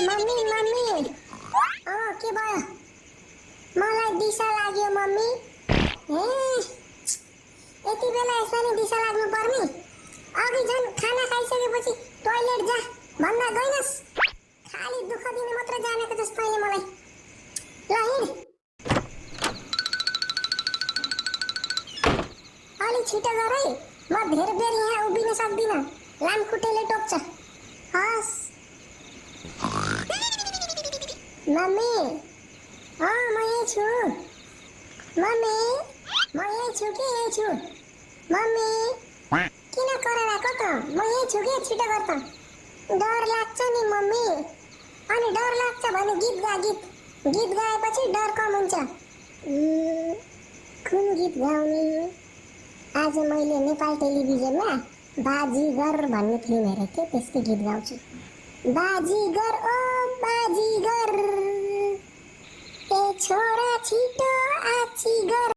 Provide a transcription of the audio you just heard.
mummy mummy કે બોલ मला दिशा लाग्यो मम्मी હે એથી પેલા એસાની દિશા લાગનું પરમી આગી જન ખાના ખાઈ શકે પછી ટોયલેટ જા બંદા ગઈનસ ખાલી દુખ દીને માત્ર જાને કે દસ્તાઈને મલાઈ લાહીર આલી છીટા ગરે માં ભેર ભેર यहाँ ઊભી ને સાથ દીના લામ કુટેલે ટોપચા હાસ મમ્મી હા मैं છું મમ્મી मैं છું કે એ છું મમ્મી કિના કરે રાખો તો मैं છું કે છીટા કરતા ડર લાગছে ની મમ્મી અને ડર લાગছে બને ગીત ગાય પછી ડર કોમ ઊંચા કોણ ગીત ગાઉની આજે मैले नेपाल टेलिभिजन में बाजीगर भन्ने फिल्म हेरेको थिएँ त्यसको गीत गाउँछु बाजीगर ओ बाजीगर ए छोरा छिटो आछी गर